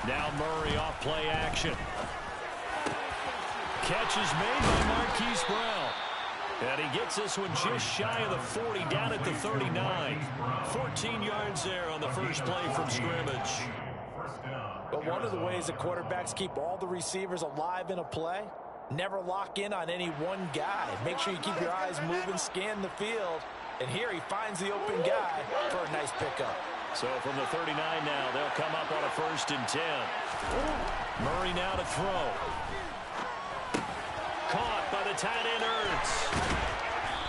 Now Murray off play action. Catch is made by Marquise Brown. And he gets this one just shy of the 40, down at the 39. 14 yards there on the first play from scrimmage. But one of the ways the quarterbacks keep all the receivers alive in a play, never lock in on any one guy. Make sure you keep your eyes moving, scan the field. And here he finds the open guy for a nice pickup. So from the 39 now, they'll come up on a 1st and 10. Murray now to throw. Caught by the tight end Ertz.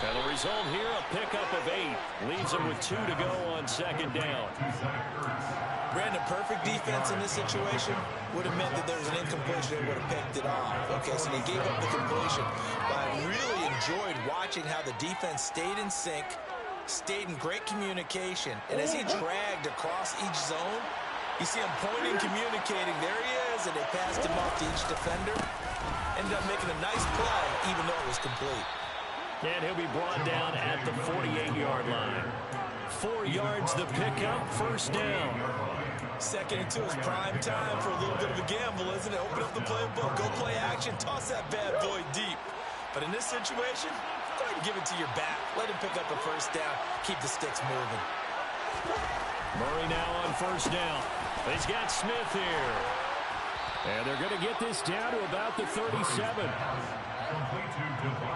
And the result here, a pickup of 8. Leaves him with 2 to go on 2nd down. Brandon, perfect defense in this situation would have meant that there was an incompletion. They would have picked it off. Okay, so they gave up the completion. But I really enjoyed watching how the defense stayed in sync, stayed in great communication. And as he dragged across each zone, you see him pointing, communicating. There he is, and they passed him off to each defender. Ended up making a nice play, even though it was complete. And he'll be brought down at the 48-yard line. 4 yards the pickup, 1st down. 2nd and 2 is prime time for a little bit of a gamble, isn't it? Open up the playbook, go play action, toss that bad boy deep. But in this situation, go ahead and give it to your back. Let him pick up a 1st down, keep the sticks moving. Murray now on 1st down. He's got Smith here. And they're going to get this down to about the 37.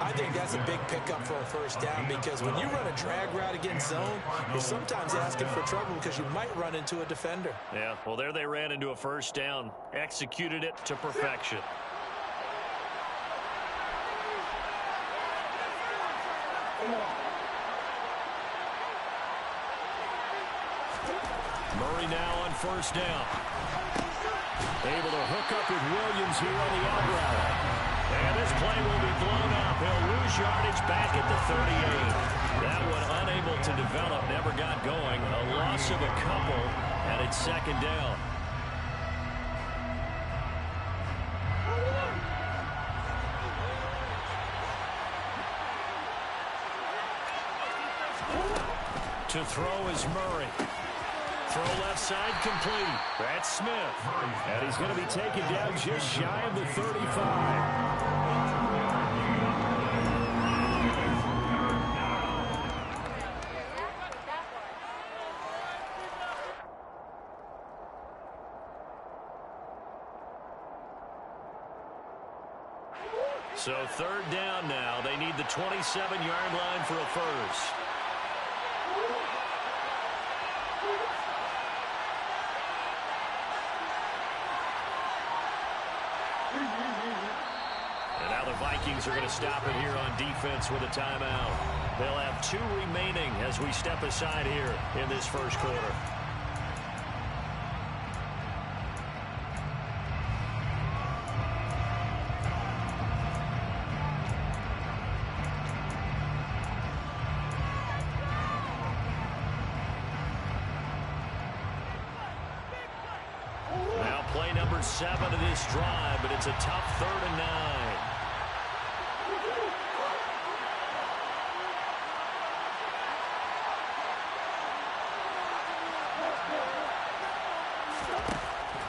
I think that's a big pickup for a 1st down, because when you run a drag route against zone, you're sometimes asking for trouble because you might run into a defender. Yeah, well, there they ran into a 1st down. Executed it to perfection. Murray now on 1st down. Able to hook up with Williams here on the out route. And this play will be blown up. He'll lose yardage back at the 38. That one unable to develop, never got going. A loss of a couple, and it's 2nd down. To throw is Murray. Throw left side complete. That's Smith. And he's going to be taken down just shy of the 35. So 3rd down now. They need the 27-yard line for a 1st. And now the Vikings are going to stop it here on defense with a timeout. They'll have 2 remaining as we step aside here in this 1st quarter. Now play number 7 of this drive, but it's a tough 3rd and 9.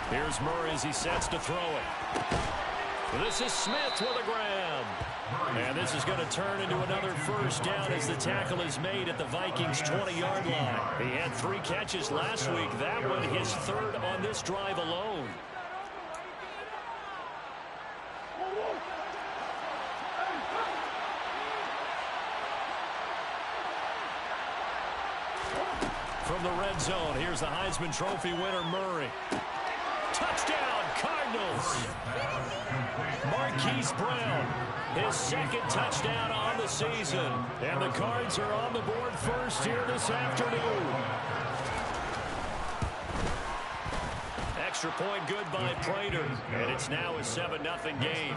Here's Murray as he sets to throw it. This is Smith with a grab. And this is going to turn into another 1st down as the tackle is made at the Vikings' 20-yard line. He had 3 catches last week. That one his 3rd on this drive alone. From the red zone, here's the Heisman Trophy winner, Murray. Touchdown, Cardinals. Marquise Brown, his 2nd touchdown on the season. And the Cards are on the board first here this afternoon. Extra point good by Prater. And it's now a 7-0 game.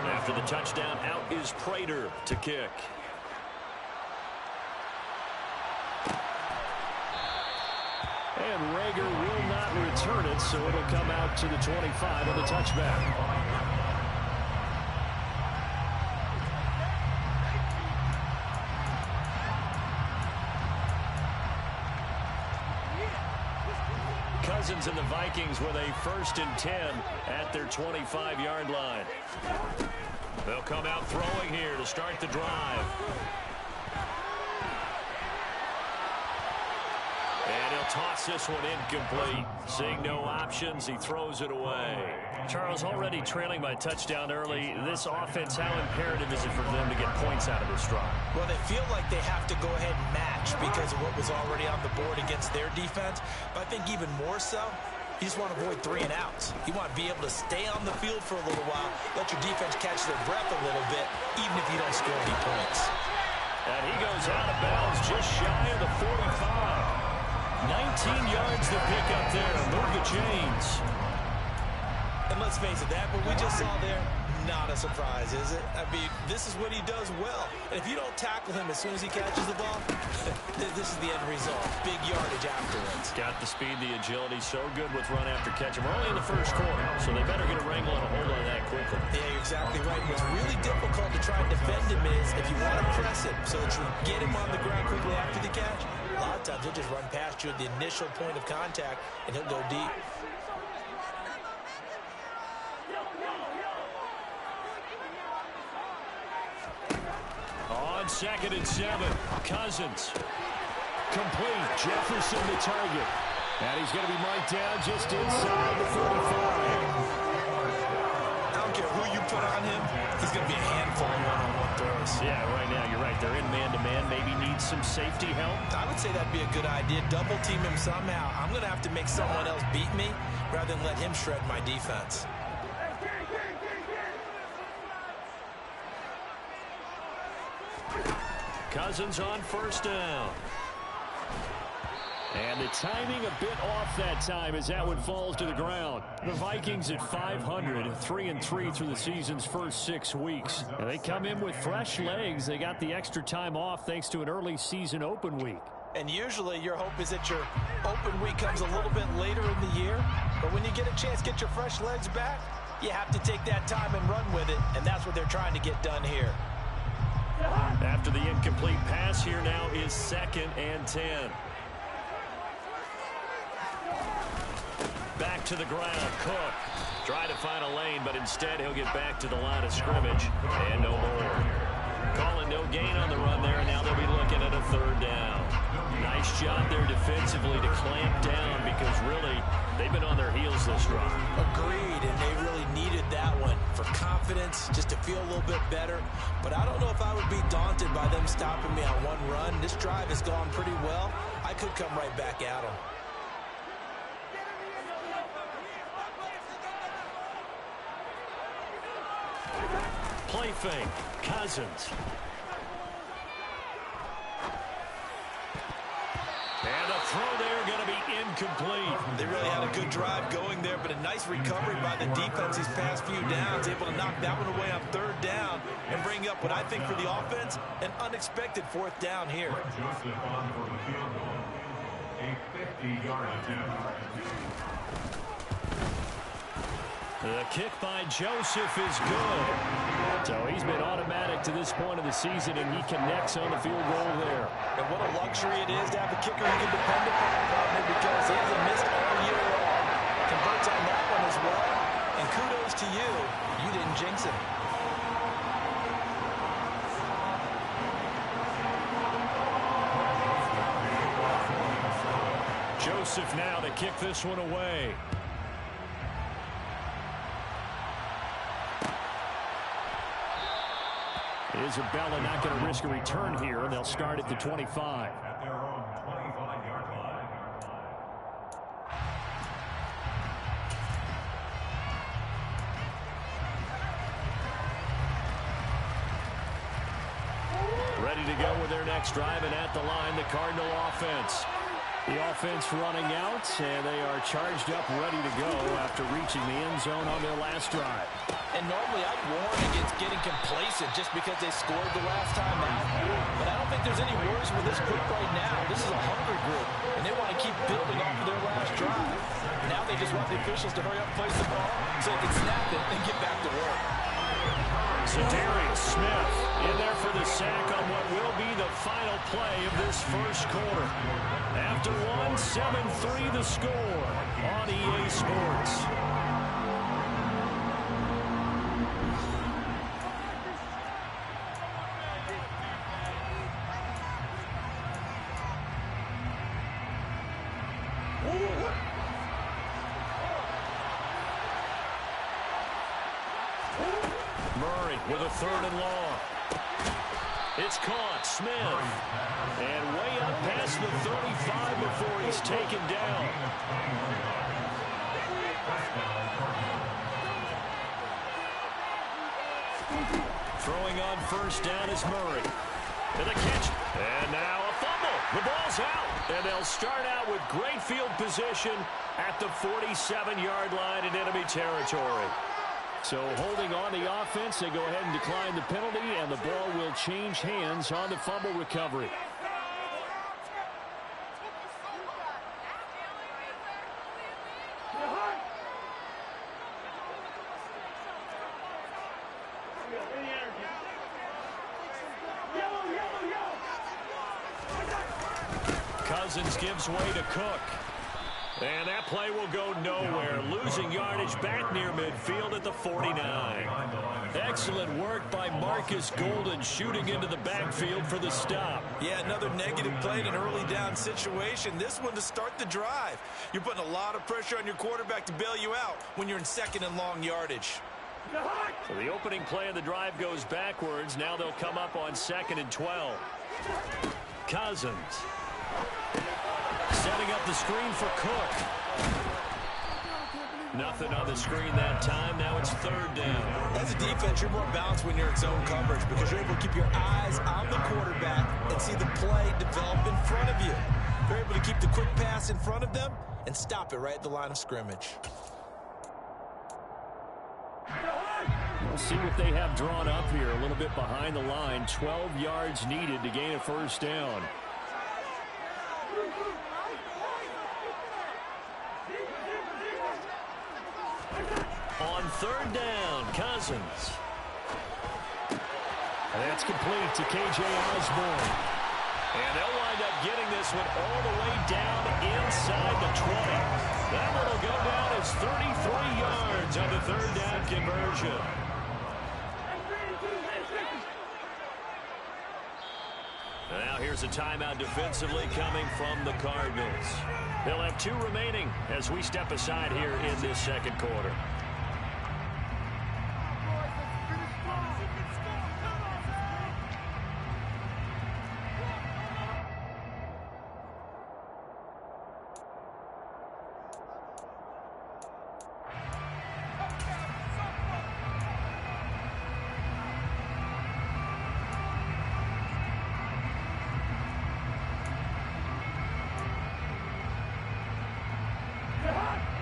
After the touchdown, out is Prater to kick. And Rager will not return it, so it'll come out to the 25 on the touchback. Cousins and the Vikings with a 1st and 10 at their 25-yard line. They'll come out throwing here to start the drive. And he'll toss this one incomplete. Seeing no options, he throws it away. Charles, already trailing by touchdown early. This offense, how imperative is it for them to get points out of this drive? Well, they feel like they have to go ahead and match because of what was already on the board against their defense. But I think even more so, you just want to avoid 3 and outs. You want to be able to stay on the field for a little while, let your defense catch their breath a little bit, even if you don't score any points. And he goes out of bounds just shy of the 45. 19 yards to pick up there. Move the chains. And let's face it, that what we just saw there, not a surprise, is it? I mean, this is what he does well. And if you don't tackle him as soon as he catches the ball, this is the end result. Big yardage afterwards. Got the speed, the agility, so good with run after catch. We're only in the 1st quarter, so they better get a wrangle and a hold on that quickly. Yeah, you're exactly right. What's really difficult to try and defend him is if you want to press him so that you get him on the ground quickly after the catch, a lot of times he'll just run past you at the initial point of contact, and he'll go deep. On 2nd and 7, Cousins. Complete. Jefferson the target. And he's going to be marked down just inside the 45. I don't care who you put on him. He's going to be a handful of one-on-one throws. Yeah, right now, you're right. They're in man-to-man. Maybe need some safety help. I would say that'd be a good idea. Double team him somehow. I'm going to have to make someone else beat me rather than let him shred my defense. Cousins on 1st down. And the timing a bit off that time as that one falls to the ground. The Vikings at 500, 3-3 through the season's first 6 weeks. And they come in with fresh legs. They got the extra time off thanks to an early season open week. And usually your hope is that your open week comes a little bit later in the year. But when you get a chance to get your fresh legs back, you have to take that time and run with it. And that's what they're trying to get done here. After the incomplete pass, here now is 2nd and 10. Back to the ground. Cook try to find a lane, but instead he'll get back to the line of scrimmage. And no more. Calling no gain on the run there, and now they'll be looking at a 3rd down. Nice job there defensively to clamp down because really they've been on their heels this drive. Agreed, and they really needed that one for confidence, just to feel a little bit better. But I don't know if I would be daunted by them stopping me on one run. This drive has gone pretty well. I could come right back at them. Play fake. Cousins. And the throw there going to be incomplete. They really had a good drive going there, but a nice recovery by the defense these past few downs, able to knock that one away on 3rd down and bring up what I think for the offense, an unexpected 4th down here. A 50-yard attempt. The kick by Joseph is good. So he's been automatic to this point of the season, and he connects on the field goal there. And what a luxury it is to have a kicker you can depend upon, partner, because he hasn't missed all year long. Converts on that one as well. And kudos to you. You didn't jinx him. Joseph now to kick this one away. Isabella not going to risk a return here, and they'll start at the 25. At their own 25-yard line. Ready to go with their next drive, and at the line, the Cardinal offense. The offense running out, and they are charged up, ready to go after reaching the end zone on their last drive. And normally I'd warn against getting complacent just because they scored the last time out. But I don't think there's any worries with this group right now. This is a hungry group, and they want to keep building off of their last drive. Now they just want the officials to hurry up and place the ball so they can snap it and get back to work. So Darius Smith in there for the sack on what will be the final play of this first quarter. After one, 7-3 the score on EA Sports. Murray with a 3rd and long. It's caught. Smith. And way up past the 35 before he's taken down. Throwing on first down is Murray. To the catch. And now a fumble. The ball's out. And they'll start out with great field position at the 47-yard line in enemy territory. So holding on the offense, they go ahead and decline the penalty, and the ball will change hands on the fumble recovery. Cousins gives way to Cook. And that play will go nowhere. Losing yardage back near midfield at the 49. Excellent work by Marcus Golden shooting into the backfield for the stop. Yeah, another negative play in an early down situation. This one to start the drive. You're putting a lot of pressure on your quarterback to bail you out when you're in 2nd and long yardage. So the opening play of the drive goes backwards. Now they'll come up on 2nd and 12. Cousins. Setting up the screen for Cook. Nothing on the screen that time. Now it's 3rd down. As a defense, you're more balanced when you're in zone coverage because you're able to keep your eyes on the quarterback and see the play develop in front of you. You're able to keep the quick pass in front of them and stop it right at the line of scrimmage. We'll see what they have drawn up here. A little bit behind the line. 12 yards needed to gain a first down. On 3rd down, Cousins. And that's complete to K.J. Osborne. And they'll wind up getting this one all the way down inside the 20. That one will go down as 33 yards on the 3rd down conversion. Now here's a timeout defensively coming from the Cardinals. They'll have 2 remaining as we step aside here in this 2nd quarter.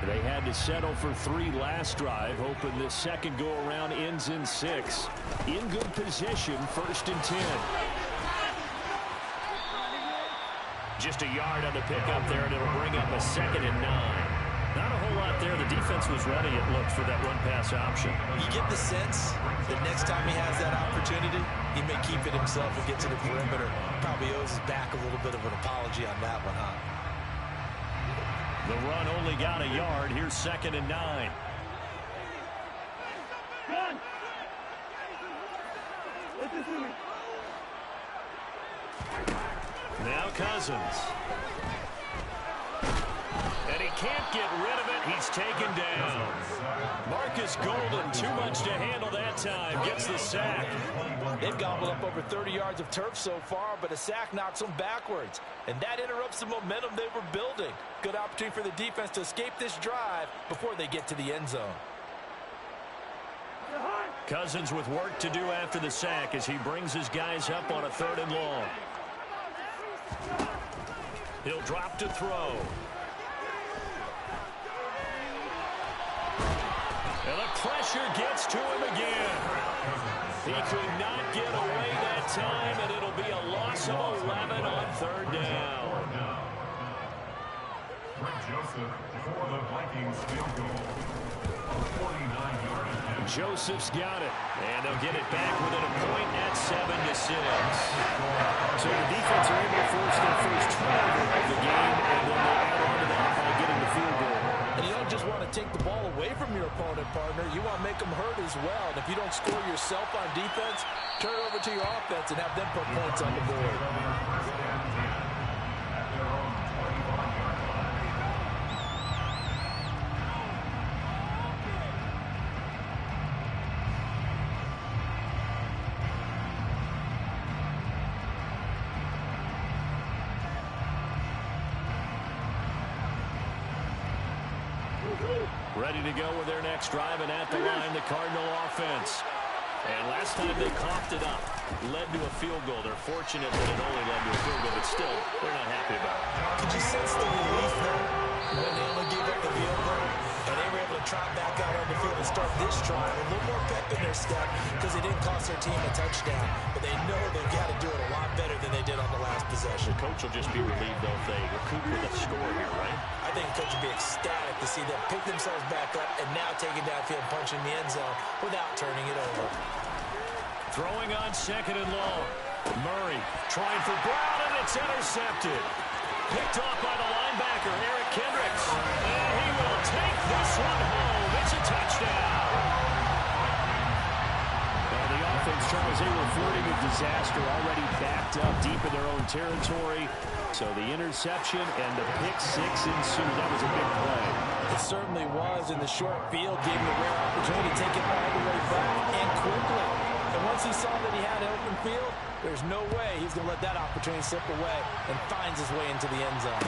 They had to settle for 3 last drive, hoping this second go-around ends in 6. In good position, 1st and 10. Just a yard on the pickup there, and it'll bring up a 2nd and 9. Not a whole lot there. The defense was ready, it looked, for that run-pass option. You get the sense that next time he has that opportunity, he may keep it himself and get to the perimeter. Probably owes his back a little bit of an apology on that one, huh? The run only got a yard. Here's 2nd and 9. Now Cousins. And he can't get rid of it. He's taken down. Marcus Golden, too much to handle that time. Gets the sack. They've gobbled up over 30 yards of turf so far, but a sack knocks them backwards. And that interrupts the momentum they were building. Good opportunity for the defense to escape this drive before they get to the end zone. Cousins with work to do after the sack as he brings his guys up on a 3rd and long. He'll drop to throw. And the pressure gets to him again. He could not get away that time, and it'll be a loss of 11 on third down. Joseph for the Vikings field goal. 49-yard attempt. Joseph's got it, and they'll get it back within a point at 7-6. So the defense are able to force their first turnover of the game, and then they add on to that by getting the field goal. And you don't just want to take the ball away from your opponent, partner. You want to make them hurt as well. And if you don't score yourself on defense, turn it over to your offense and have them put points on the board. Ready to go with their next drive, and at the line, the Cardinal offense. And last time they coughed it up, led to a field goal. They're fortunate that it only led to a field goal, but still, they're not happy about it. Could you sense the relief though when they only gave up the field goal and they were able to trot back out on the field and start this drive a little more pep in their step because they didn't cost their team a touchdown, but they know they've got to do it a lot better than they did on the last possession. The coach will just be relieved though if they recoup with a score here, right? I think the coach will be ecstatic to see them pick themselves back up and now take it downfield, punching the end zone without turning it over. Throwing on second and long. Murray trying for Brown, and it's intercepted. Picked off by the linebacker, Eric Kendricks. And he will take this one home. It's a touchdown. Well, the offense, Charles, they were flirting with disaster, already backed up deep in their own territory. So the interception and the pick six ensued. That was a big play. It certainly was, and the short field gave him a rare opportunity to take it all the way back and quickly. And once he saw that he had an open field, there's no way he's going to let that opportunity slip away, and finds his way into the end zone.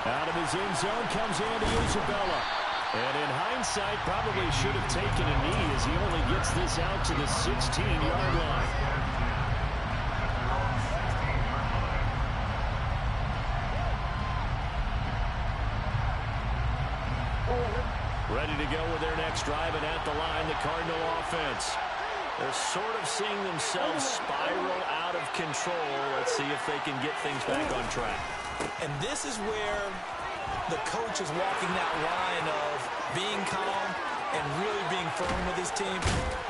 Out of his end zone comes Andy Isabella. And in hindsight, probably should have taken a knee as he only gets this out to the 16-yard line. Ready to go with their next drive, and at the line, the Cardinal offense. They're sort of seeing themselves spiral out of control. Let's see if they can get things back on track. And this is where the coach is walking that line of being calm and really being firm with his team.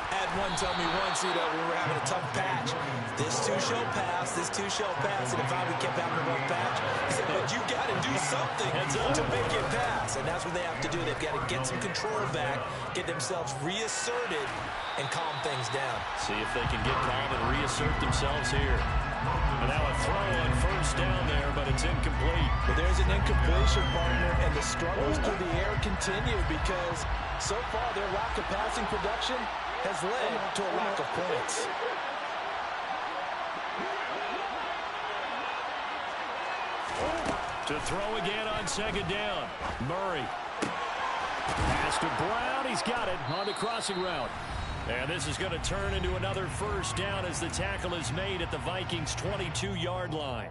Had one tell me once, we were having a tough patch. This too shall pass, this too shall pass. And if we kept having a rough patch, he said, but you got to do something to make it pass. And that's what they have to do. They've got to get some control back, get themselves reasserted, and calm things down. See if they can get calm and reassert themselves here. And now a throw on first down there, but it's incomplete. But there's an incompletion, partner, and the struggles through the air continue because so far their lack of passing production has led to a lack of points. To throw again on second down. Murray. Pass to Brown. He's got it on the crossing route. And this is going to turn into another first down as the tackle is made at the Vikings' 22-yard line.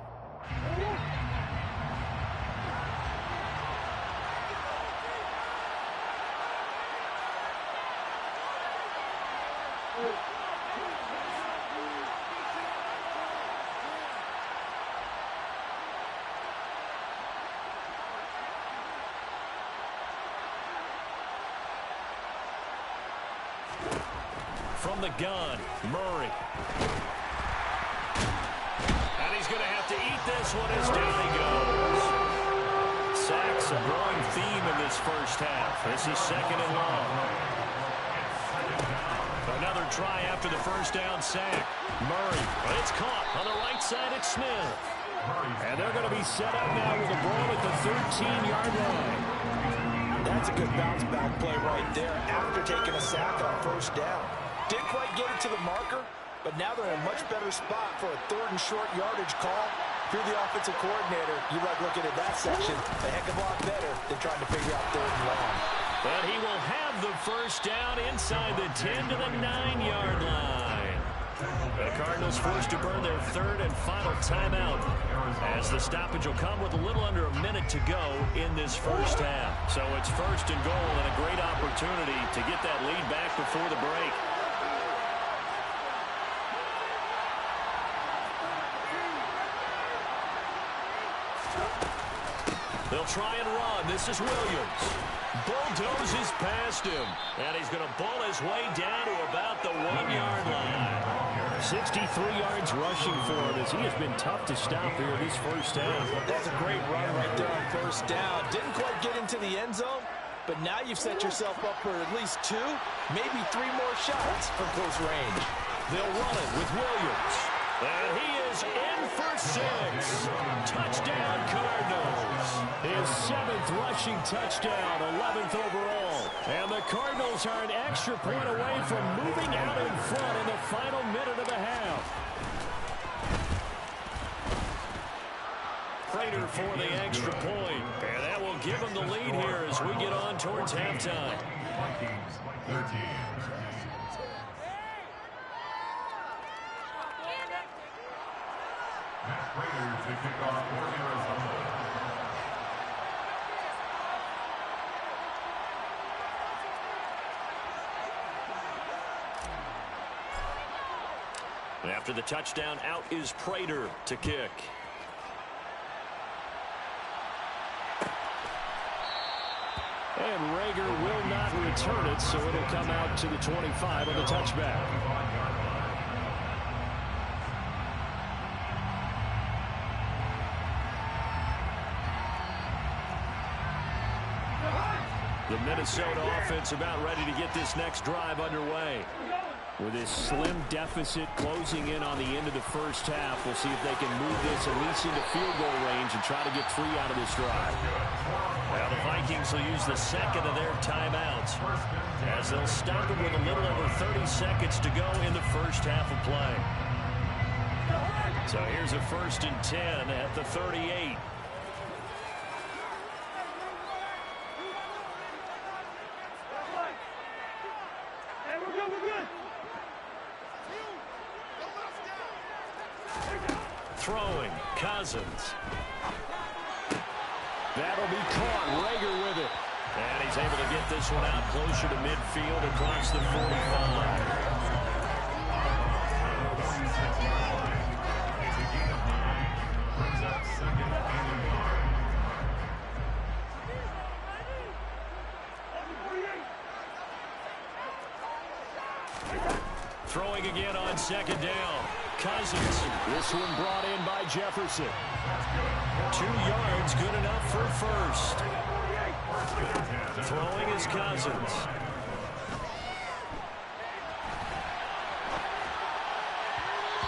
From the gun, Murray. And he's going to have to eat this one as down he goes. Sacks a growing theme in this first half. This is second and long. Another try after the first down sack. Murray, but it's caught on the right side. It's Smith. And they're going to be set up now with the ball at the 13-yard line. That's a good bounce back play right there after taking a sack on first down. Didn't quite get it to the marker, but now they're in a much better spot for a third and short yardage call. If you're the offensive coordinator, you like looking at that section a heck of a lot better than trying to figure out third and long. And he will have the first down inside the 10 to the 9-yard line. The Cardinals forced to burn their third and final timeout, as the stoppage will come with a little under a minute to go in this first half. So it's first and goal and a great opportunity to get that lead back before the break. They'll try and run. This is Williams. Bulldozes past him. And he's going to bull his way down to about the 1-yard line. 63 yards rushing for him, as he has been tough to stop here this first half. That's a great run right there on first down. Didn't quite get into the end zone, but now you've set yourself up for at least 2, maybe 3 more shots from close range. They'll run it with Williams. And he is in for 6. Touchdown, Cardinals. His 7th rushing touchdown, 11th overall. And the Cardinals are an extra point away from moving out in front in the final minute of the half. Prater for the extra point. And that will give them the lead here as we get on towards halftime. Vikings 13. Matt Prater to kick off for Arizona. After the touchdown, out is Prater to kick. And Rager will not return it, so it'll come out to the 25 on the touchback. The Minnesota offense about ready to get this next drive underway. With this slim deficit closing in on the end of the first half, we'll see if they can move this at least into field goal range and try to get 3 out of this drive. Well, the Vikings will use the second of their timeouts, as they'll stop it with a little over 30 seconds to go in the first half of play. So here's a 1st and 10 at the 38. Throwing, Cousins. That'll be caught. Rager with it. And he's able to get this one out closer to midfield across the 45. Throwing again on 2nd down. Cousins. This one brought in by Jefferson. 2 yards, good enough for first. Throwing is Cousins.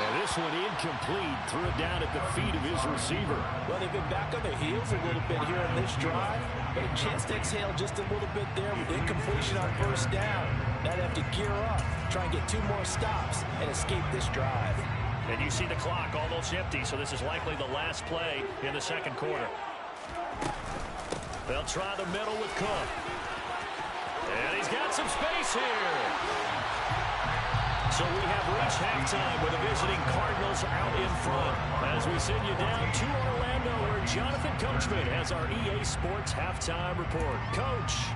And this one incomplete. Threw it down at the feet of his receiver. Well, they've been back on their heels a little bit here in this drive, but a chance to exhale just a little bit there with incompletion on first down. Now they have to gear up, try and get 2 more stops, and escape this drive. And you see the clock almost empty, so this is likely the last play in the 2nd quarter. They'll try the middle with Cook. And he's got some space here. So we have reached halftime with the visiting Cardinals out in front, as we send you down to Orlando, where Jonathan Coachman has our EA Sports halftime report. Coach.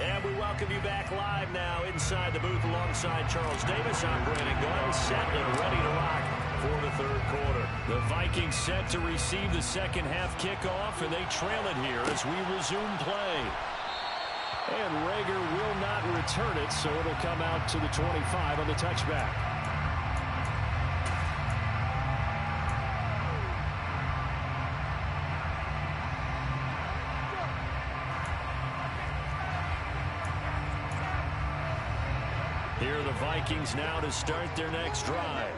And we welcome you back live now inside the booth alongside Charles Davis. I'm Brandon Gunn, set and ready to rock for the 3rd quarter. The Vikings set to receive the 2nd half kickoff, and they trail it here as we resume play. And Rager will not return it, so it'll come out to the 25 on the touchback. Here are the Vikings now to start their next drive.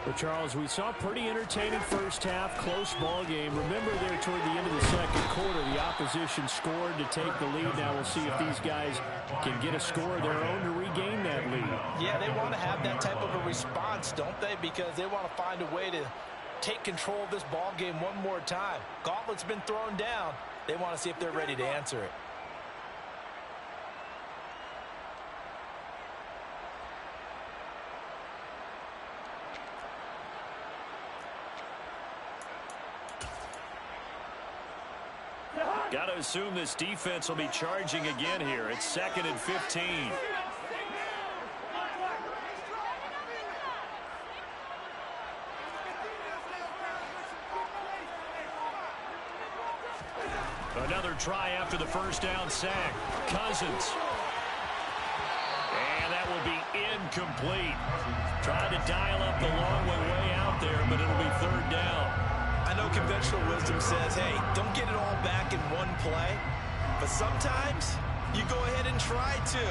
Well, Charles, we saw a pretty entertaining first half, close ball game. Remember there toward the end of the 2nd quarter, the opposition scored to take the lead. Now we'll see if these guys can get a score of their own to regain that lead. Yeah, they want to have that type of a response, don't they? Because they want to find a way to take control of this ball game one more time. Gauntlet's been thrown down. They want to see if they're ready to answer it. Got to assume this defense will be charging again here. It's 2nd and 15. Another try after the first down sack. Cousins. And that will be incomplete. Tried to dial up the long way out there, but it'll be 3rd down. I know conventional wisdom says, hey, don't get it all back in one play. But sometimes you go ahead and try to.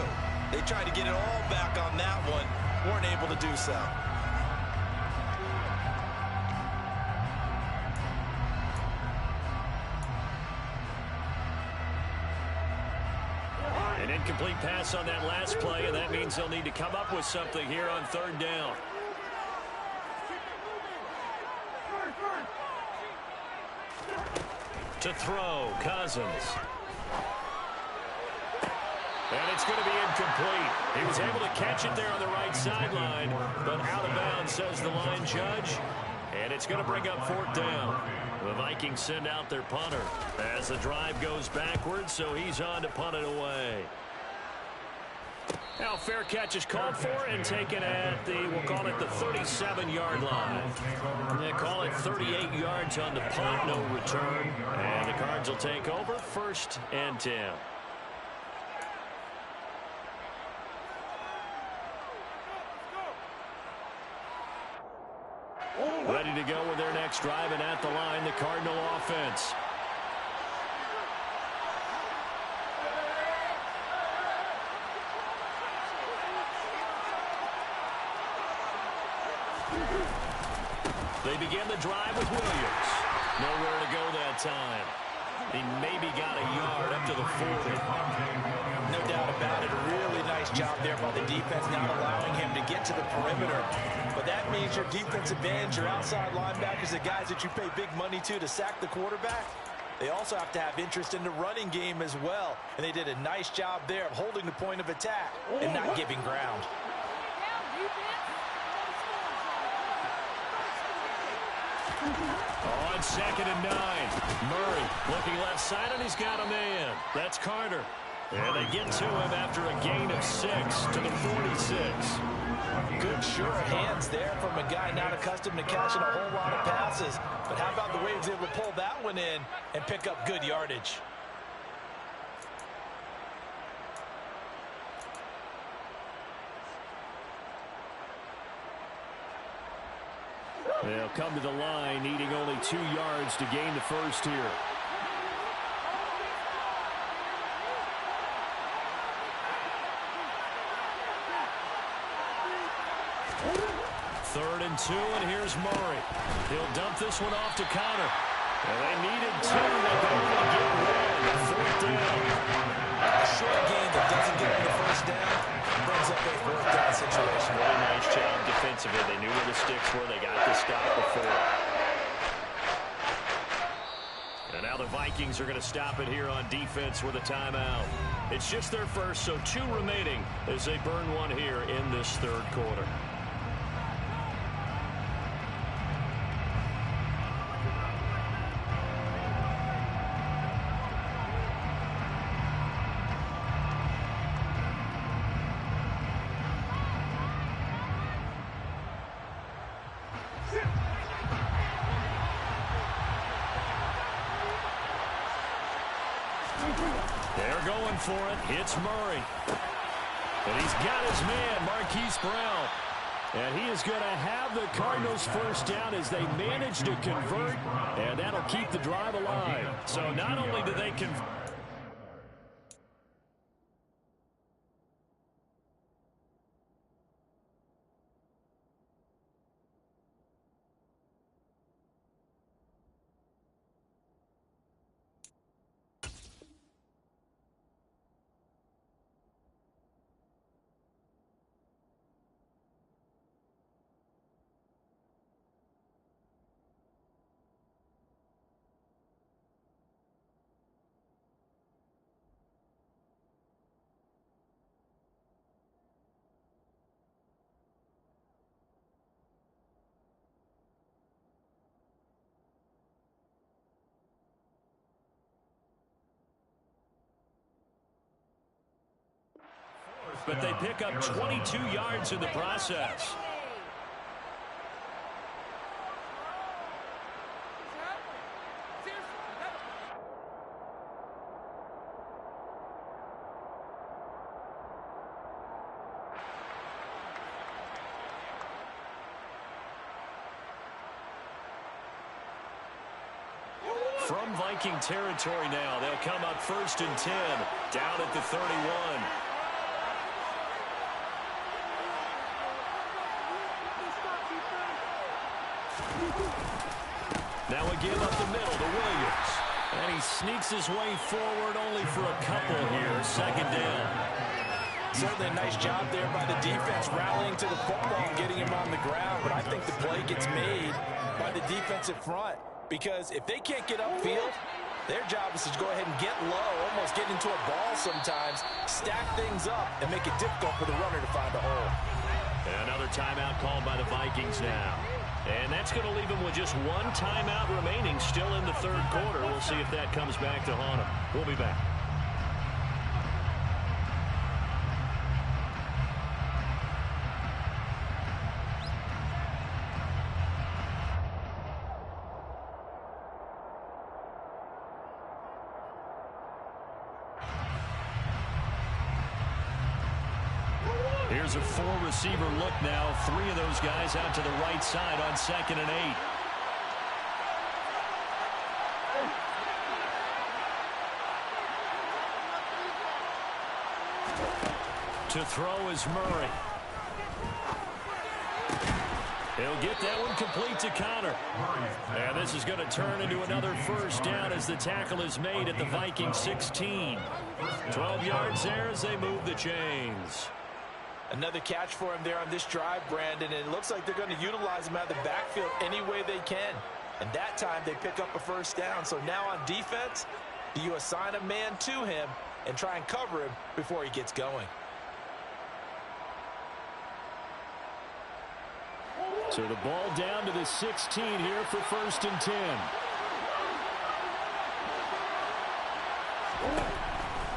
They tried to get it all back on that one. Weren't able to do so. An incomplete pass on that last play, and that means they'll need to come up with something here on 3rd down. To throw, Cousins. And it's going to be incomplete. He was able to catch it there on the right sideline, but out of bounds, says the line judge. And it's going to bring up 4th down. The Vikings send out their punter as the drive goes backwards, so he's on to punt it away. Now, fair catch is called for and taken at the, we'll call it the 37-yard line. They call it 38 yards on the punt, no return. And the Cards will take over, 1st and 10. Ready to go with their next drive, and at the line, the Cardinal offense. They begin the drive with Williams. Nowhere to go that time. He maybe got a yard up to the 40. No doubt about it. A really nice job there by the defense, not allowing him to get to the perimeter. But that means your defensive ends, your outside linebackers, the guys that you pay big money to sack the quarterback, they also have to have interest in the running game as well. And they did a nice job there of holding the point of attack and not giving ground. On 2nd and 9. Murray looking left side, and he's got a man. That's Carter. And they get to him after a gain of 6 to the 46. Good, sure hands there from a guy not accustomed to catching a whole lot of passes. But how about the way he was able to pull that one in and pick up good yardage? They'll come to the line, needing only 2 yards to gain the first here. Third and 2, and here's Murray. He'll dump this one off to Connor. And they needed 2. They can only get 1. 4th down. A short game that doesn't get them the first down brings up a 4th down situation. Really nice job defensively. They knew where the sticks were. They got the stop before. And now the Vikings are going to stop it here on defense with a timeout. It's just their first, so 2 remaining as they burn one here in this 3rd quarter. They're going for it. It's Murray. And he's got his man, Marquise Brown. And he is going to have the Cardinals first down as they manage to convert. And that'll keep the drive alive. So not only do they convert. but they pick up 22 yards in the process. From Viking territory now, they'll come up 1st and 10, down at the 31. Now a give up the middle to Williams. And he sneaks his way forward only for a couple here, 2nd down. Certainly a nice job there by the defense rallying to the football and getting him on the ground. But I think the play gets made by the defensive front. Because if they can't get upfield, their job is to go ahead and get low, almost get into a ball sometimes, stack things up, and make it difficult for the runner to find a hole. Another timeout called by the Vikings now. And that's going to leave them with just one timeout remaining still in the 3rd quarter. We'll see if that comes back to haunt them. We'll be back. Here's a 4-receiver look now. 3 of those guys out to the right side on 2nd and 8. To throw is Murray. He'll get that one complete to Connor. And this is going to turn into another 1st down as the tackle is made at the Viking 16. 12 yards there as they move the chains. Another catch for him there on this drive, Brandon, and it looks like they're going to utilize him out of the backfield any way they can. And that time they pick up a 1st down. So now on defense, do you assign a man to him and try and cover him before he gets going? So the ball down to the 16 here for 1st and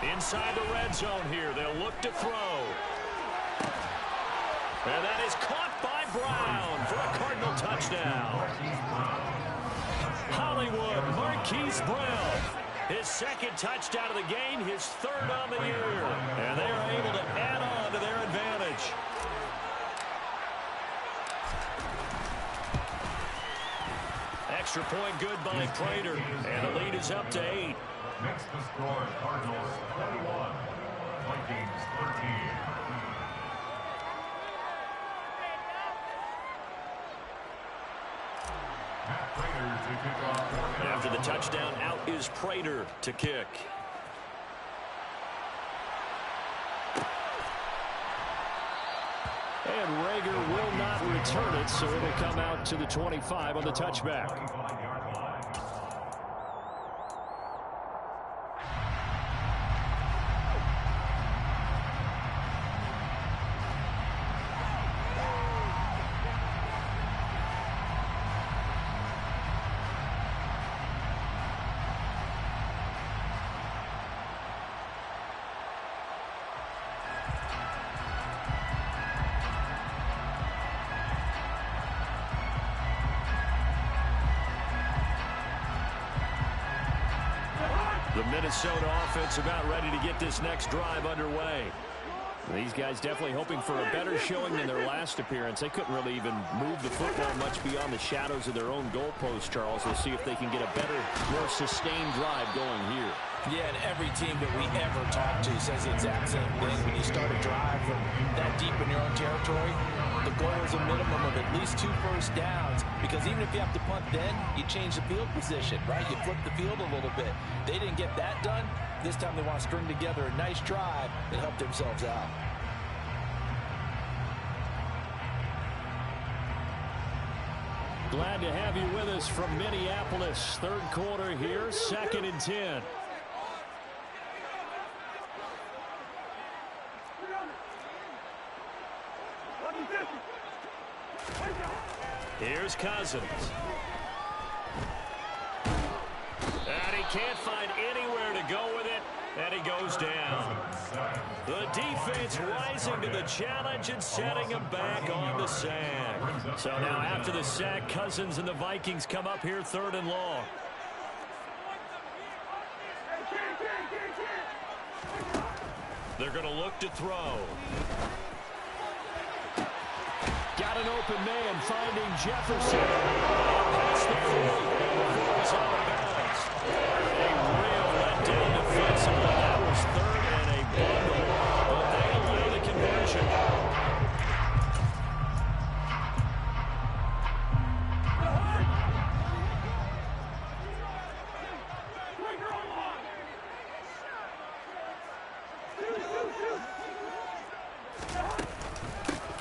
10. Inside the red zone here, they'll look to throw. And that is caught by Brown for a Cardinal touchdown. Hollywood, Marquise Brown. His 2nd touchdown of the game, his 3rd on the year. And they are able to add on to their advantage. Extra point good by Prater. And the lead is up to 8. Next to score, Cardinals 21, Vikings 13. After the touchdown, out is Prater to kick. And Rager will not return it, so it'll come out to the 25 on the touchback. The Minnesota offense about ready to get this next drive underway. These guys definitely hoping for a better showing than their last appearance. They couldn't really even move the football much beyond the shadows of their own goalpost, Charles. We'll see if they can get a better, more sustained drive going here. Yeah, and every team that we ever talk to says the exact same thing. When you start a drive from that deep in your own territory, the goal is a minimum of at least 2 first downs, because even if you have to punt then, you change the field position, right? You flip the field a little bit. They didn't get that done. This time they want to string together a nice drive and help themselves out. Glad to have you with us from Minneapolis. 3rd quarter here, 2nd and 10. Here's Cousins. And he can't find anywhere to go with it, and he goes down. The defense rising to the challenge and setting him back on the sack. So now after the sack, Cousins and the Vikings come up here 3rd and long. They're going to look to throw. Got an open man finding Jefferson. Past the 40 before he's out of bounds. A real letdown defensively. That was 3rd and a bundle, but they allow the conversion.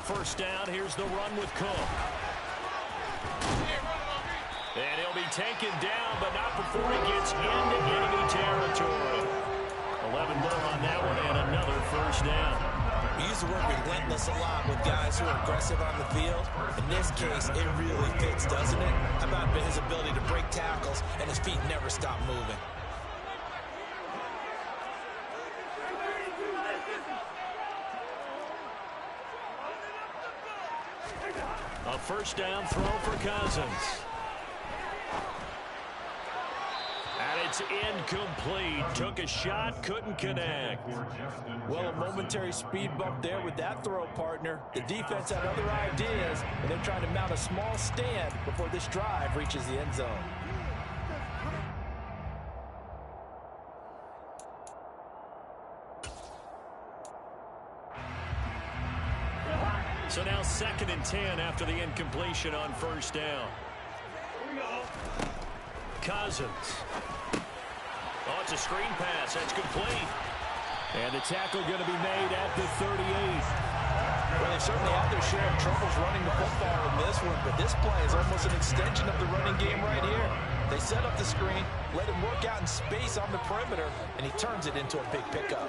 First down, here's the run with Cook. And he'll be taken down, but not before he gets into enemy territory. 11 more on that one, and another first down. We use the word relentless a lot with guys who are aggressive on the field. In this case, it really fits, doesn't it? How about his ability to break tackles, and his feet never stop moving? A first down throw for Cousins. And it's incomplete. Took a shot, couldn't connect. Well, a momentary speed bump there with that throw, partner. The defense had other ideas, and they're trying to mount a small stand before this drive reaches the end zone. So now 2nd and 10 after the incompletion on first down. Cousins. Oh, it's a screen pass. That's complete. And the tackle going to be made at the 38. Well, they certainly had their share of troubles running the football in this one, but this play is almost an extension of the running game right here. They set up the screen, let him work out in space on the perimeter, and he turns it into a big pickup.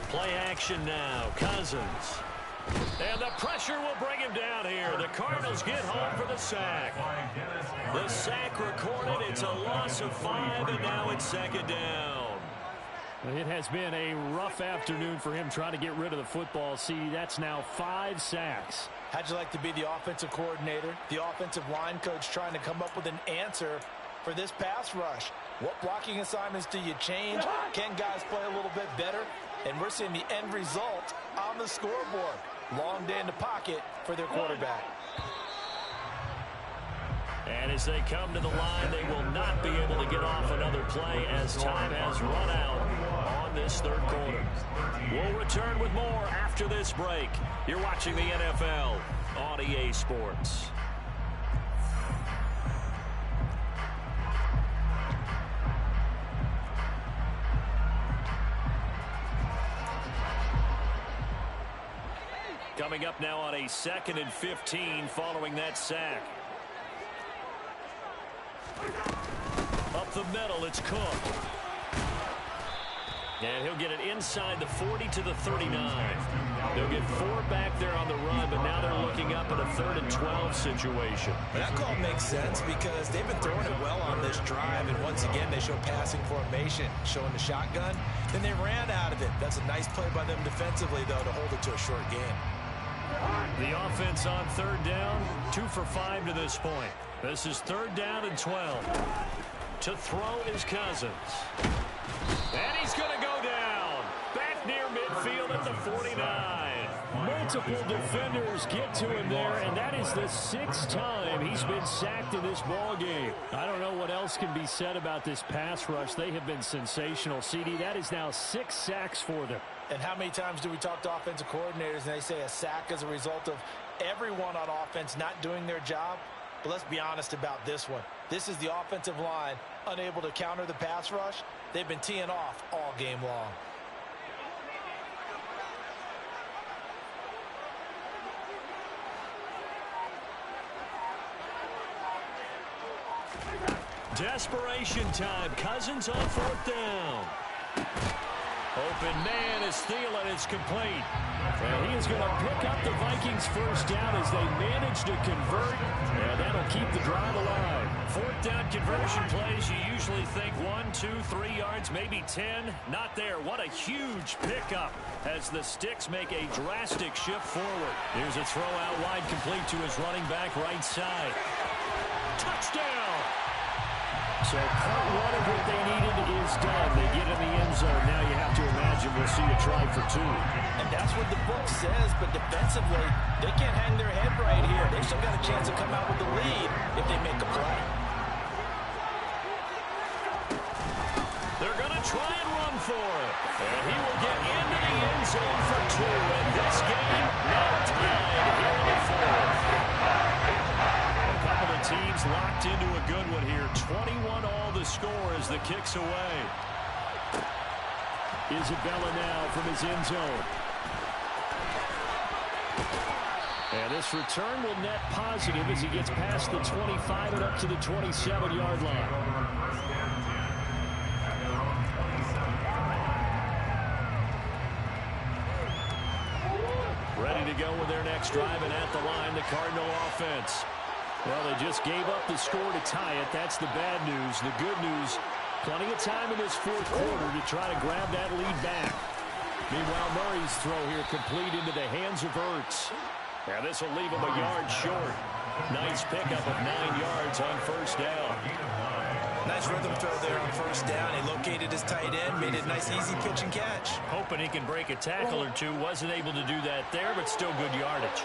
Play action now. Cousins. And the pressure will bring him down here. The Cardinals get home for the sack. The sack recorded. It's a loss of 5, and now it's 2nd down. It has been a rough afternoon for him trying to get rid of the football. See, that's now 5 sacks. How'd you like to be the offensive coordinator, the offensive line coach trying to come up with an answer for this pass rush? What blocking assignments do you change? Can guys play a little bit better? And we're seeing the end result on the scoreboard. Long day in the pocket for their quarterback. And as they come to the line, they will not be able to get off another play as time has run out on this 3rd quarter. We'll return with more after this break. You're watching the NFL on EA Sports. Coming up now on a 2nd and 15 following that sack. Up the middle, it's Cook. And he'll get it inside the 40 to the 39. They'll get 4 back there on the run, but now they're looking up at a 3rd and 12 situation. That call makes sense because they've been throwing it well on this drive, and once again they show passing formation, showing the shotgun. Then they ran out of it. That's a nice play by them defensively, though, to hold it to a short game. The offense on 3rd down, 2 for 5 to this point. This is 3rd down and 12. To throw is Cousins. And he's going to go down. Back near midfield at the 49. Multiple defenders get to him there, and that is the 6th time he's been sacked in this ball game. I don't know what else can be said about this pass rush. They have been sensational. CD, that is now 6 sacks for them. And how many times do we talk to offensive coordinators and they say a sack is a result of everyone on offense not doing their job? But let's be honest about this one. This is the offensive line unable to counter the pass rush. They've been teeing off all game long. Desperation time. Cousins on 4th down. Open man is Thielen. It's complete. Well, he is going to pick up the Viking Vikings first down as they manage to convert, and that'll keep the drive alive. Fourth down conversion plays, you usually think 1, 2, 3 yards, maybe 10. Not there. What a huge pickup as the Sticks make a drastic shift forward. Here's a throw out wide, complete to his running back right side. Touchdown! So part one of what they needed is done. They get in the end zone. Now you have to imagine we'll see a try for 2. And that's what the book says, but defensively, they can't hang their head right here. They've still got a chance to come out with the lead if they make a play. They're going to try and run for it. And he will get into the end zone for 2. And this game now tied here in the fourth. A couple of teams locked into a good one here. 21 all the score as the kick's away. Isabella now from his end zone. And this return will net positive as he gets past the 25 and up to the 27-yard line. Ready to go with their next drive, and at the line, the Cardinal offense. Well, they just gave up the score to tie it. That's the bad news. The good news, plenty of time in this fourth quarter to try to grab that lead back. Meanwhile, Murray's throw here complete into the hands of Ertz. Now this will leave him a yard short. Nice pickup of 9 yards on first down. Nice rhythm throw there on first down. He located his tight end, made it a nice easy pitch and catch. Hoping he can break a tackle or two. Wasn't able to do that there, but still good yardage.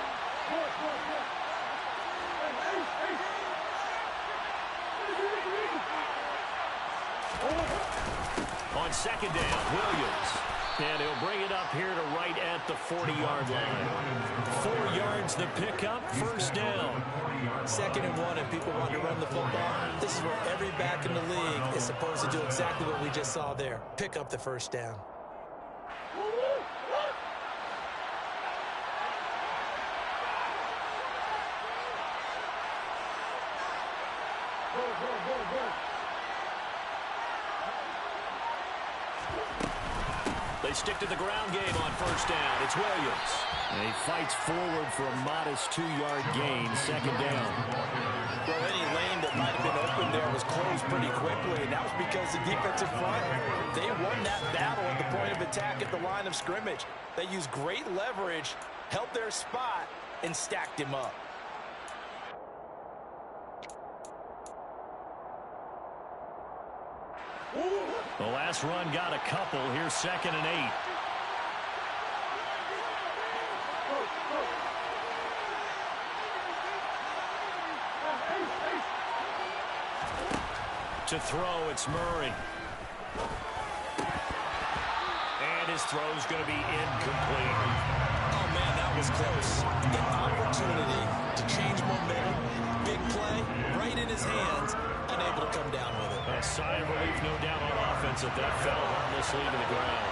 On second down, Williams. And he'll bring it up here to right at the 40-yard line. 4 yards the pickup, first down. 2nd and 1, and people want to run the football. This is where every back in the league is supposed to do exactly what we just saw there. Pick up the first down. They stick to the ground game on first down. It's Williams. And he fights forward for a modest 2-yard gain, second down. Well, any lane that might have been open there was closed pretty quickly, and that was because the defensive front, they won that battle at the point of attack at the line of scrimmage. They used great leverage, held their spot, and stacked him up. The last run got a couple. Here's 2nd and 8. To throw, it's Murray. And his throw's going to be incomplete. Oh, man, that was close. An opportunity to change momentum. Big play, right in his hands, unable to come down with it. A sigh of relief, no doubt, on offense that fell harmlessly to the ground.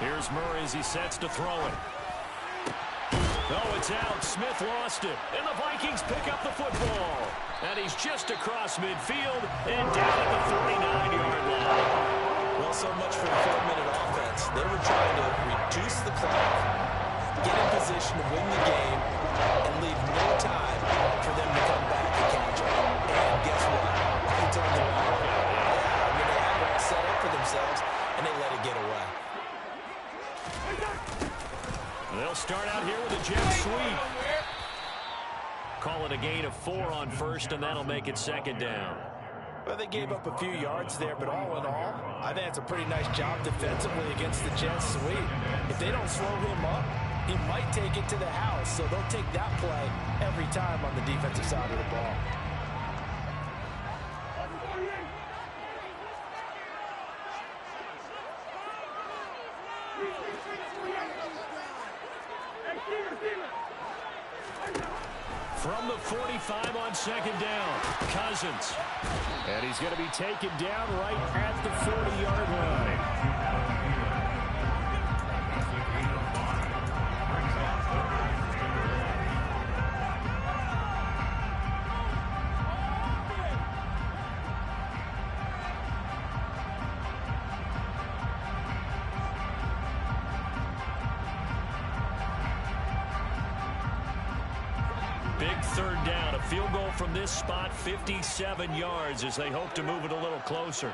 Here's Murray as he sets to throw it. Oh, it's out. Smith lost it. And the Vikings pick up the football. And he's just across midfield and down at the 49-yard line. Well, so much for a 4-minute offense. They were trying to reduce the clock, get in position to win the game, and leave no time for them to come back and catch it. And guess what? They turned the ball over. Yeah, I mean, they had it set up for themselves, and they let it get away. They'll start out here with a jet sweep. Call it a gain of 4 on first, and that'll make it second down. Well, they gave up a few yards there, but all in all, I think it's a pretty nice job defensively against the jet sweep. If they don't slow him up, he might take it to the house, so they'll take that play every time on the defensive side of the ball. From the 45 on second down, Cousins. And he's going to be taken down right at the 40-yard line. big third down. A field goal from this spot, 57 yards, as they hope to move it a little closer.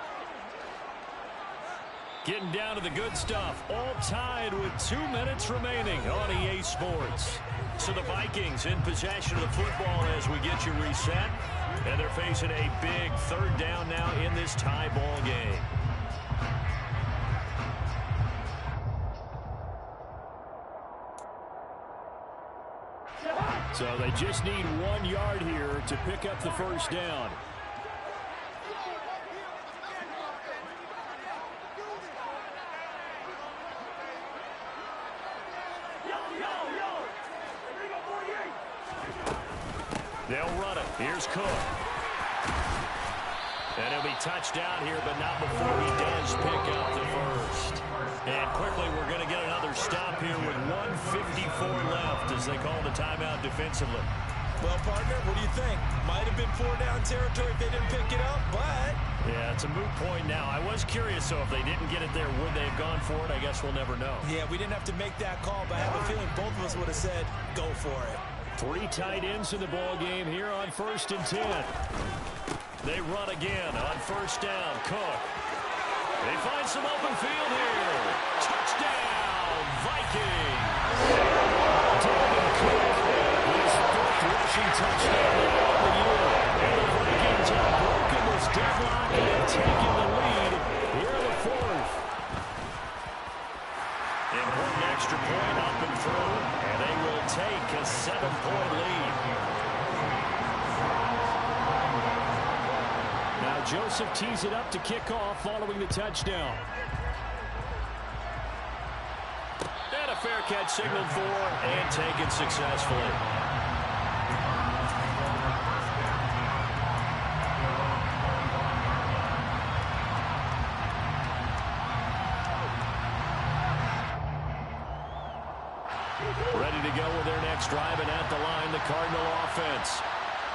Getting down to the good stuff. All tied with 2 minutes remaining on EA Sports. So the Vikings in possession of the football as we get you reset. And they're facing a big third down now in this tie ball game. So they just need 1 yard here to pick up the first down. They'll run it. Here's Cook. And he'll be touched down here, but not before he does pick up the first. And quickly, we're going to get another stop here with 1:54 left as they call the timeout defensively. Well, partner, what do you think? Might have been 4-down territory if they didn't pick it up, but... Yeah, it's a moot point now. I was curious, so if they didn't get it there, would they have gone for it? I guess we'll never know. Yeah, we didn't have to make that call, but I have a feeling both of us would have said, go for it. 3 tight ends in the ball game here on 1st and 10. They run again on 1st down. Cook. They find some open field here. Touchdown, Vikings. Dalvin Cook, his 5th rushing touchdown of the year. And the Vikings have broken this deadlock and taken the lead here in the 4th. Important extra point up and through, and they will take a 7-point lead. Now Joseph tees it up to kick off following the touchdown. And a fair catch signaled for and taken successfully. Ready to go with their next drive, and at the line, the Cardinal offense.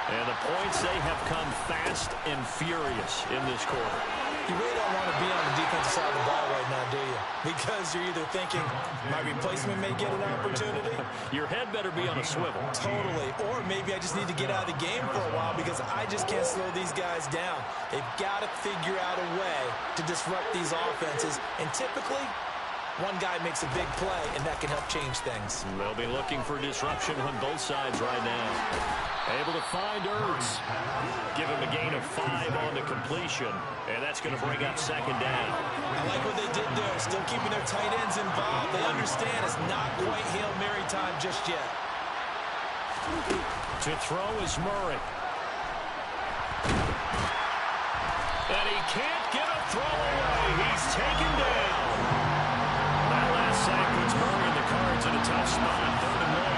And the points, they have come fast and furious in this quarter. You really don't want to be on the defensive side of the ball right now, do you? Because you're either thinking, my replacement may get an opportunity. Your head better be on a swivel. Totally. Or maybe I just need to get out of the game for a while because I just can't slow these guys down. They've got to figure out a way to disrupt these offenses. And typically, one guy makes a big play, and that can help change things. They'll be looking for disruption on both sides right now. Able to find Ertz. Give him a gain of 5 on the completion, and that's going to bring up 2nd down. I like what they did there, still keeping their tight ends involved. They understand it's not quite Hail Mary time just yet. To throw is Murray. And he can't get a throw away. He's taken down. That last sack puts Murray in the cards in a tough spot, 3rd and long.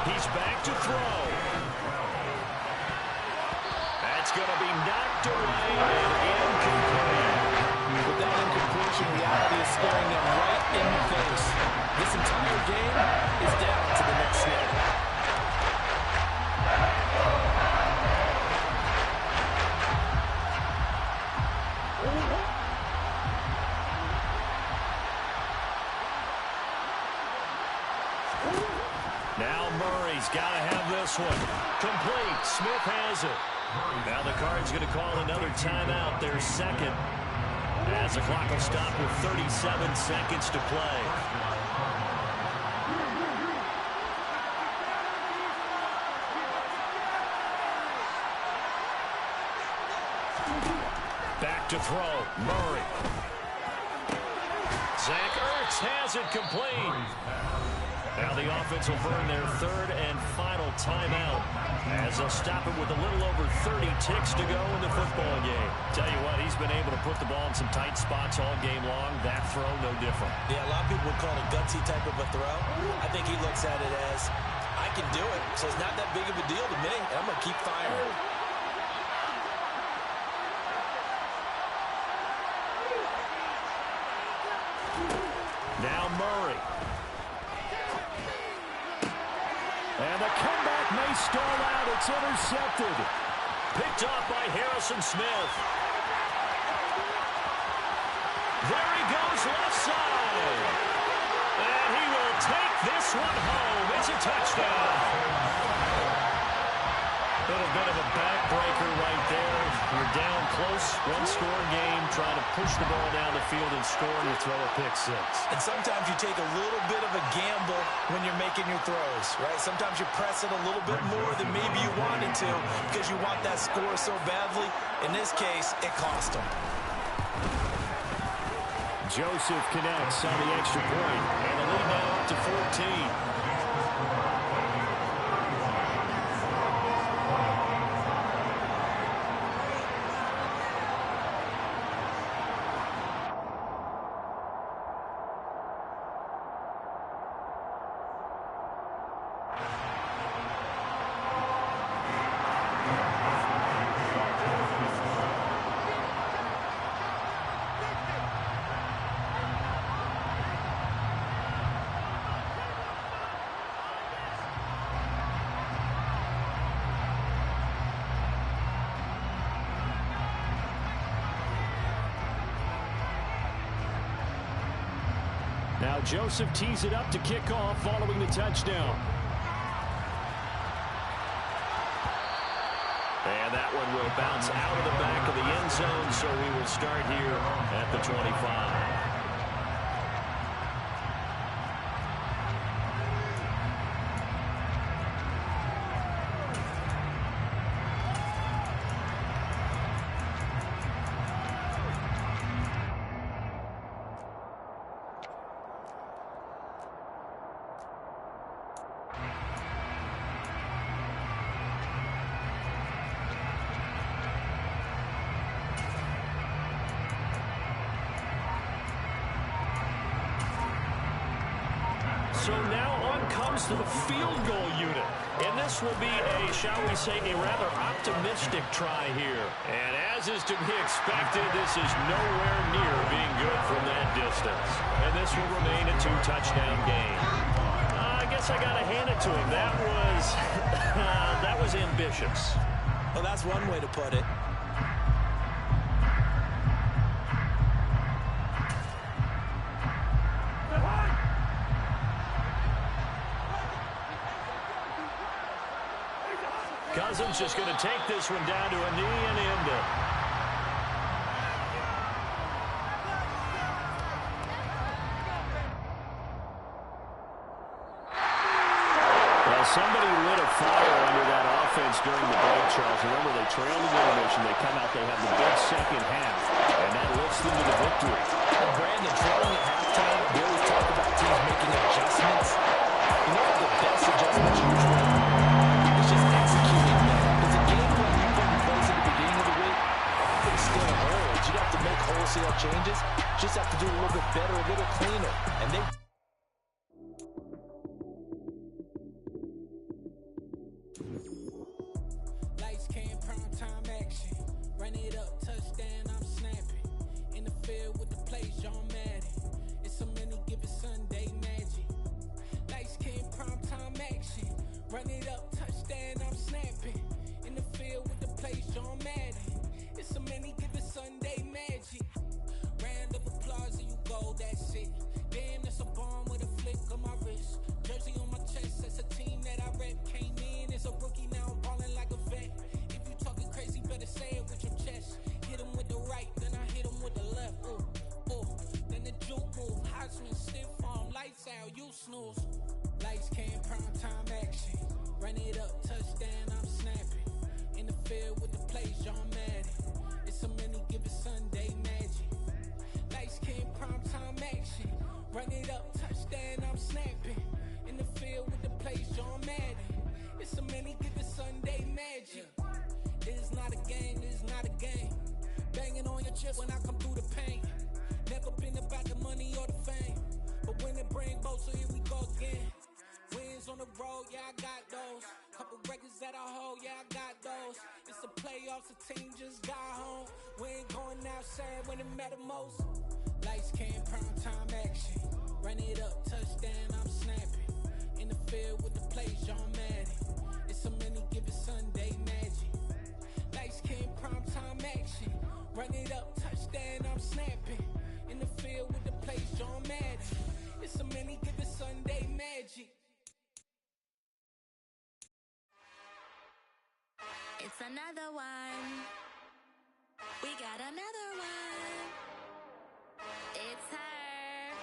He's back to throw. That's going to be knocked away and incomplete. With that incompletion, reality is staring them right in the face. This entire game is down to the next snap. Now Murray's got to have this one. Complete. Smith has it. Now the Cards going to call another timeout, their 2nd. As the clock will stop with 37 seconds to play. Back to throw. Murray. Zach Ertz has it complete. Now the offense will burn their 3rd and final timeout as they'll stop it with a little over 30 ticks to go in the football game. Tell you what, he's been able to put the ball in some tight spots all game long. That throw, no different. Yeah, a lot of people would call it a gutsy type of a throw. I think he looks at it as, I can do it, so it's not that big of a deal to me, and I'm going to keep firing. Now Murray. And the comeback may stall out. It's intercepted. Picked off by Harrison Smith. There he goes left side. And he will take this one home. It's a touchdown. Little bit of a backbreaker right there. You're down close, one-score game, trying to push the ball down the field and score, and you throw a pick six. And sometimes you take a little bit of a gamble when you're making your throws, right? Sometimes you press it a little bit more than maybe you wanted to because you want that score so badly. In this case, it cost him. Joseph connects on the extra point, and the lead now up to 14. Now Joseph tees it up to kick off following the touchdown. And that one will bounce out of the back of the end zone, so we will start here at the 25. So now on comes to the field goal unit. And this will be a, shall we say, a rather optimistic try here. And as is to be expected, this is nowhere near being good from that distance. And this will remain a two-touchdown game. I guess I got to hand it to him. That was ambitious. Well, that's one way to put it. Cousins just going to take this one down to a knee and end it. Well, somebody lit a fire under that offense during the break, Charles. Remember, they trailed in intermission. They come out, they have the big second half, and that lifts them to the victory. And Brandon, trailing at halftime, we always talk about teams making adjustments. You know what the best adjustments usually are? It's just executing them. It's a game plan you put in place at the beginning of the week. It still holds. You don't have to make wholesale changes. Just have to do a little bit better, a little cleaner. And they... Lights, cam, prime time action. Run it up, touchdown, I'm snapping. In the field with the plays, John Madden. It's a many given Sunday magic. Lights, cam, prime time action. Run it up, touchdown, I'm snapping. In the field with the plays, John Madden. It's a many given Sunday magic. Round of applause and you go, that's it. Damn, that's a bomb with a flick on my wrist. Jersey on my chest, that's a team that I rep. Came in as a rookie, now I'm balling like a vet. If you talking crazy, better say it with your chest. Hit him with the right, then I hit him with the left. Ooh, ooh. Then the juke move, Heisman, stiff arm, lights out, you snooze. Lights, cam, prime time action. Run it up, touchdown, I'm snapping. In the field with the plays, John Madden. It's a many given Sunday magic. Lights, cam, prime time action. Run it up, touchdown, I'm snapping. In the field with the plays, John Madden. It's a many given Sunday magic. It is not a game, it is not a game. Banging on your chest when I come through the pain. Never been about the money or the fame. But when it bring both, so here we go again. Wins on the road, yeah, I got those. Couple records that I hold, yeah, I got those. It's the playoffs, the team just got home. We ain't going outside when it matter most. Lights, cam, prime time action. Run it up, touchdown, I'm snapping. In the field with the plays, John Madden. It's a many given Sunday magic. Lights, cam, prime time action. Run it up, touchdown, I'm snapping. In the field with the plays, John Madden. It's a many given It's another one. We got another one. It's her.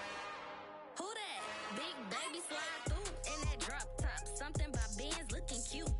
Who that? Big baby slide through in that drop top. Something by Benz looking cute.